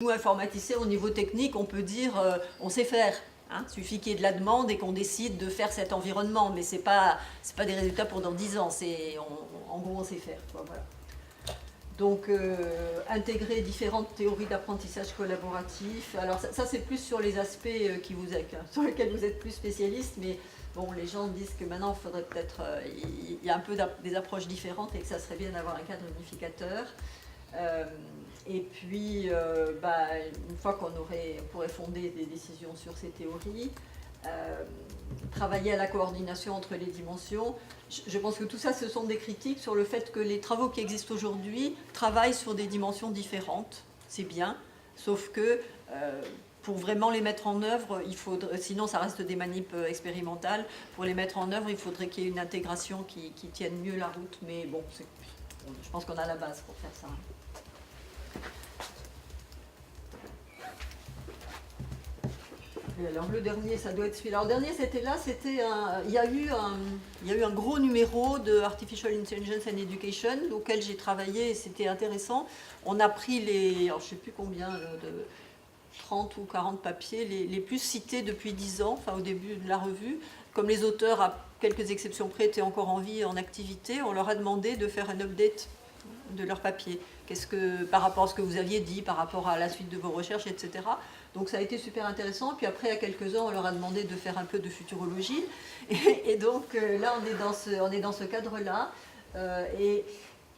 Nous, informaticiens, au niveau technique, on peut dire on sait faire. Hein, il suffit qu'il y ait de la demande et qu'on décide de faire cet environnement, mais ce n'est pas des résultats pour dans 10 ans, en gros on sait faire. Quoi, voilà. Donc intégrer différentes théories d'apprentissage collaboratif, alors ça c'est plus sur les aspects sur lesquels vous êtes plus spécialiste, mais bon, les gens disent que maintenant il faudrait peut-être, il y a un peu des approches différentes et que ça serait bien d'avoir un cadre unificateur. Et puis, une fois qu'on pourrait fonder des décisions sur ces théories, travailler à la coordination entre les dimensions. Je pense que tout ça, ce sont des critiques sur le fait que les travaux qui existent aujourd'hui travaillent sur des dimensions différentes. C'est bien, sauf que pour vraiment les mettre en œuvre, sinon ça reste des manips expérimentales, pour les mettre en œuvre, il faudrait qu'il y ait une intégration qui tienne mieux la route, mais bon, je pense qu'on a la base pour faire ça. Et alors le dernier, ça doit être celui-là. Alors le dernier, il y a eu un gros numéro de Artificial Intelligence and Education auquel j'ai travaillé et c'était intéressant. On a pris alors je ne sais plus combien, de 30 ou 40 papiers, les plus cités depuis 10 ans, enfin au début de la revue. Comme les auteurs, à quelques exceptions près, étaient encore en vie, en activité, on leur a demandé de faire un update de leur papier. Par rapport à ce que vous aviez dit, par rapport à la suite de vos recherches, etc. Donc ça a été super intéressant. Puis après, à quelques-uns, on leur a demandé de faire un peu de futurologie. Et donc là, on est dans ce cadre-là. Et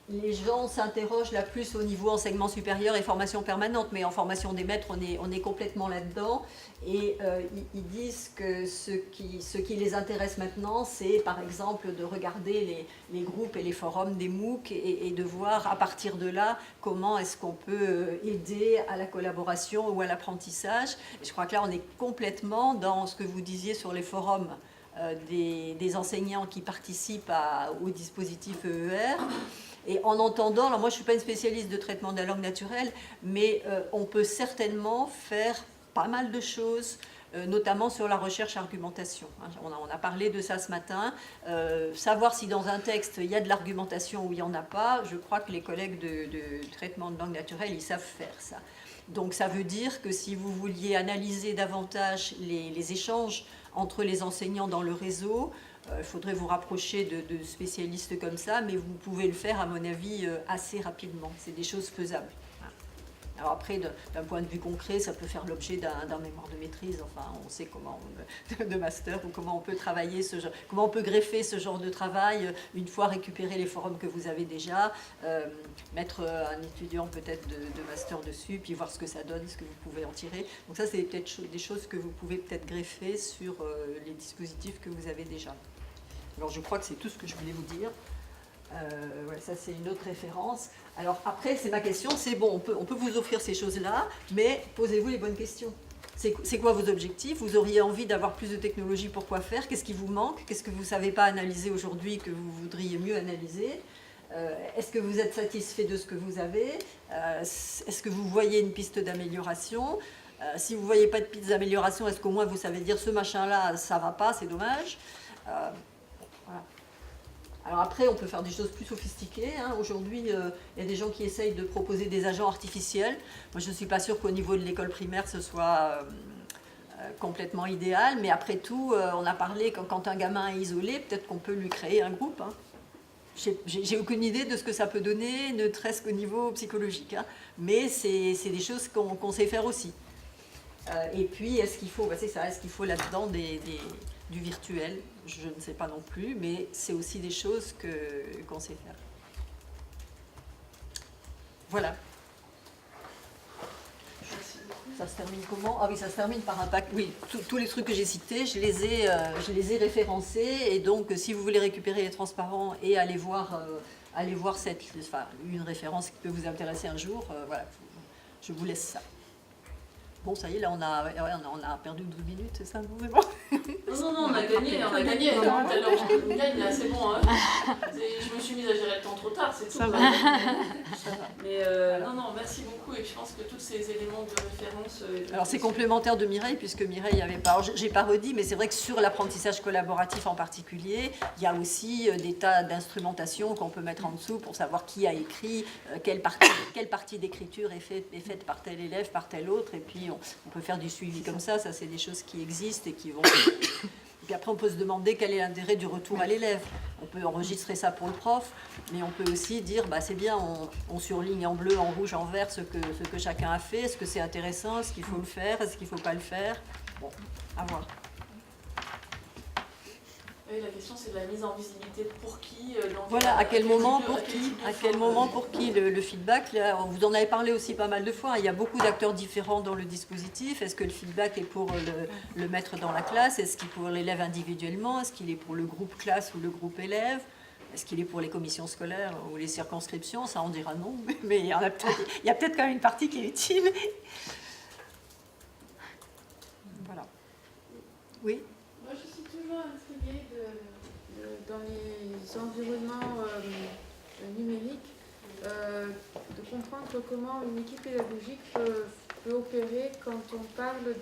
les gens s'interrogent là plus au niveau enseignement supérieur et formation permanente, mais en formation des maîtres, on est complètement là-dedans. Et ils disent que ce qui les intéresse maintenant, c'est par exemple de regarder les groupes et les forums des MOOC et de voir à partir de là comment est-ce qu'on peut aider à la collaboration ou à l'apprentissage. Et je crois que là, on est complètement dans ce que vous disiez sur les forums des enseignants qui participent au dispositif EER. Et en entendant, alors moi je ne suis pas une spécialiste de traitement de la langue naturelle, mais on peut certainement faire pas mal de choses, notamment sur la recherche-argumentation. On a parlé de ça ce matin. Savoir si dans un texte il y a de l'argumentation ou il n'y en a pas, je crois que les collègues de traitement de langue naturelle, ils savent faire ça. Donc ça veut dire que si vous vouliez analyser davantage les échanges entre les enseignants dans le réseau, il faudrait vous rapprocher de spécialistes comme ça, mais vous pouvez le faire, à mon avis, assez rapidement. C'est des choses faisables. Alors après, d'un point de vue concret, ça peut faire l'objet d'un mémoire de maîtrise. Enfin, on sait comment, de master, ou comment on peut travailler comment on peut greffer ce genre de travail une fois récupéré les forums que vous avez déjà, mettre un étudiant peut-être de master dessus, puis voir ce que ça donne, ce que vous pouvez en tirer. Donc ça, c'est peut-être des choses que vous pouvez peut-être greffer sur les dispositifs que vous avez déjà. Alors je crois que c'est tout ce que je voulais vous dire. Ça c'est une autre référence. Alors après, c'est ma question, c'est bon, on peut vous offrir ces choses-là, mais posez-vous les bonnes questions. C'est quoi vos objectifs? Vous auriez envie d'avoir plus de technologie pour quoi faire? Qu'est-ce qui vous manque? Qu'est-ce que vous ne savez pas analyser aujourd'hui que vous voudriez mieux analyser? Est-ce que vous êtes satisfait de ce que vous avez? Est-ce que vous voyez une piste d'amélioration? Si vous ne voyez pas de piste d'amélioration, est-ce qu'au moins vous savez dire ce machin-là, ça ne va pas, c'est dommage? Voilà. Alors après, on peut faire des choses plus sophistiquées. Aujourd'hui, il y a des gens qui essayent de proposer des agents artificiels. Moi, je ne suis pas sûre qu'au niveau de l'école primaire, ce soit complètement idéal. Mais après tout, on a parlé quand un gamin est isolé, peut-être qu'on peut lui créer un groupe. J'ai aucune idée de ce que ça peut donner, ne serait-ce qu'au niveau psychologique. Mais c'est des choses qu'on sait faire aussi. Et puis, est-ce qu'il faut là-dedans du virtuel? Je ne sais pas non plus, mais c'est aussi des choses qu'on sait faire. Voilà. Ça se termine comment? Ah oui, ça se termine par un pack. Oui, tous les trucs que j'ai cités, je les ai référencés. Et donc, si vous voulez récupérer les transparents et aller voir une référence qui peut vous intéresser un jour, voilà, je vous laisse ça. Bon, ça y est, là, on a perdu 12 minutes, c'est ça? C'est bon. Non, on a gagné. On gagne là, c'est bon. Hein. Je me suis mise à gérer le temps trop tard, c'est tout. Ça va. Mais non, merci beaucoup. Et je pense que tous ces éléments de référence... Alors, c'est complémentaire de Mireille, puisque Mireille avait pas... J'ai pas redit, mais c'est vrai que sur l'apprentissage collaboratif en particulier, il y a aussi des tas d'instrumentation qu'on peut mettre en dessous pour savoir qui a écrit, quelle partie d'écriture est faite par tel élève, par tel autre, et puis on peut faire du suivi comme ça c'est des choses qui existent et qui vont... Et puis après, on peut se demander quel est l'intérêt du retour à l'élève. On peut enregistrer ça pour le prof, mais on peut aussi dire, bah, c'est bien, on surligne en bleu, en rouge, en vert ce que chacun a fait. Est-ce que c'est intéressant? Est-ce qu'il faut le faire? Est-ce qu'il ne faut pas le faire? Bon, à voir. Oui, la question, c'est de la mise en visibilité pour qui, voilà, à quel moment, pour qui, le feedback. Là, vous en avez parlé aussi pas mal de fois. Il y a beaucoup d'acteurs différents dans le dispositif. Est-ce que le feedback est pour le mettre dans la classe? Est-ce qu'il est pour l'élève individuellement? Est-ce qu'il est pour le groupe classe ou le groupe élève? Est-ce qu'il est pour les commissions scolaires ou les circonscriptions? Ça, on dira non. Mais il y a peut-être quand même une partie qui est utile. Voilà. Oui. Moi, je suis toujours intriguée dans les environnements numériques de comprendre comment une équipe pédagogique peut opérer quand on parle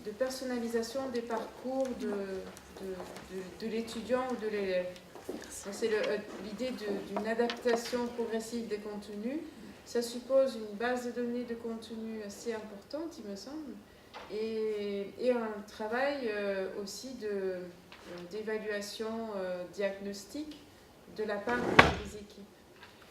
de personnalisation des parcours de l'étudiant ou de l'élève. C'est l'idée d'une adaptation progressive des contenus. Ça suppose une base de données de contenu assez importante, il me semble, et un travail aussi d'évaluation diagnostique de la part des équipes.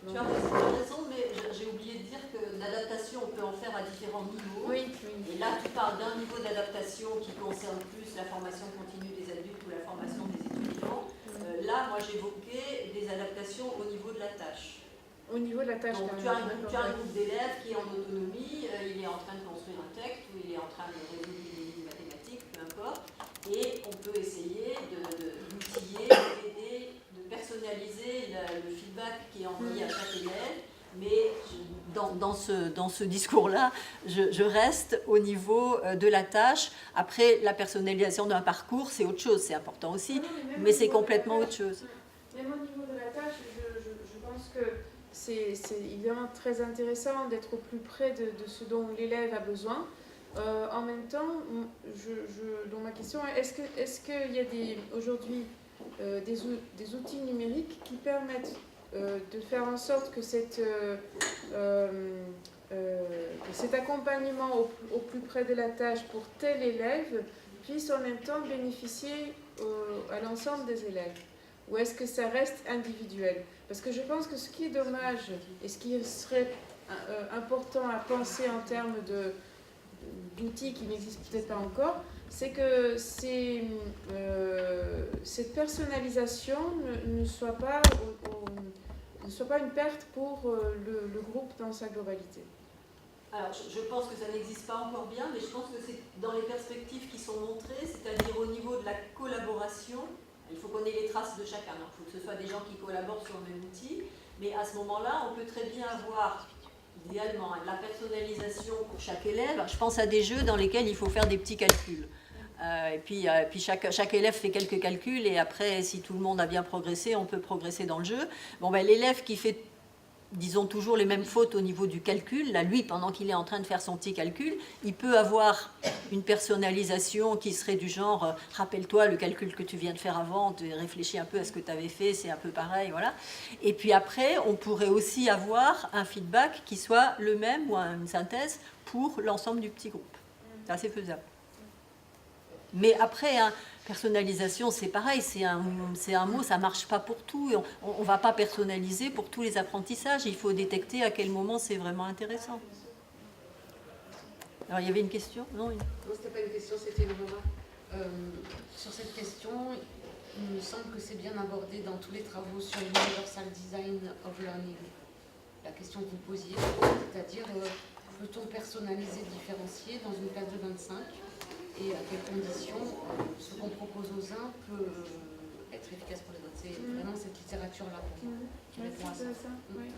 Tu as raison, mais j'ai oublié de dire que l'adaptation, on peut en faire à différents niveaux. Oui. Et là, tu parles d'un niveau d'adaptation qui concerne plus la formation continue des adultes ou la formation des étudiants. Là, moi, j'évoquais des adaptations au niveau de la tâche. Au niveau de la tâche. Donc, tu as un groupe d'élèves qui est en autonomie, il est en train de construire un texte ou il est en train de résoudre une énigme mathématique, peu importe. Et on peut essayer d'outiller, d'aider, de personnaliser le feedback qui est envoyé à chaque élève. Mais dans ce discours-là, je reste au niveau de la tâche. Après, la personnalisation d'un parcours, c'est autre chose, c'est important aussi, mais c'est complètement autre chose. Même au niveau de la tâche, je pense que c'est évidemment très intéressant d'être au plus près de ce dont l'élève a besoin. En même temps, donc ma question est, est-ce qu'il y a aujourd'hui des outils numériques qui permettent de faire en sorte que cet accompagnement au plus près de la tâche pour tel élève puisse en même temps bénéficier à l'ensemble des élèves? Ou est-ce que ça reste individuel? Parce que je pense que ce qui est dommage et ce qui serait important à penser en termes d'outils qui n'existent peut-être pas encore, c'est que cette personnalisation ne soit pas une perte pour le groupe dans sa globalité. Alors, je pense que ça n'existe pas encore bien, mais je pense que c'est dans les perspectives qui sont montrées, c'est-à-dire au niveau de la collaboration. Il faut qu'on ait les traces de chacun. Il faut que ce soit des gens qui collaborent sur le même outil. Mais à ce moment-là, on peut très bien avoir, idéalement, la personnalisation pour chaque élève. Je pense à des jeux dans lesquels il faut faire des petits calculs. Et puis chaque élève fait quelques calculs. Et après, si tout le monde a bien progressé, on peut progresser dans le jeu. Bon, ben, l'élève qui fait, disons, toujours les mêmes fautes au niveau du calcul, là, lui, pendant qu'il est en train de faire son petit calcul, il peut avoir une personnalisation qui serait du genre rappelle-toi le calcul que tu viens de faire avant, réfléchis un peu à ce que tu avais fait, c'est un peu pareil, voilà. Et puis après, on pourrait aussi avoir un feedback qui soit le même ou une synthèse pour l'ensemble du petit groupe. C'est assez faisable. Mais après, personnalisation, c'est pareil, c'est un mot, ça ne marche pas pour tout. On ne va pas personnaliser pour tous les apprentissages. Il faut détecter à quel moment c'est vraiment intéressant. Alors, il y avait une question? Non, Non, ce n'était pas une question, c'était une remarque. Sur cette question, il me semble que c'est bien abordé dans tous les travaux sur l'Universal Design of Learning. La question que vous posiez, c'est-à-dire, peut-on personnaliser, différencier dans une classe de 25 ? Et à quelles conditions ce qu'on propose aux uns peut être efficace pour les autres. C'est vraiment cette littérature-là pour moi qui répond à ça. Oui.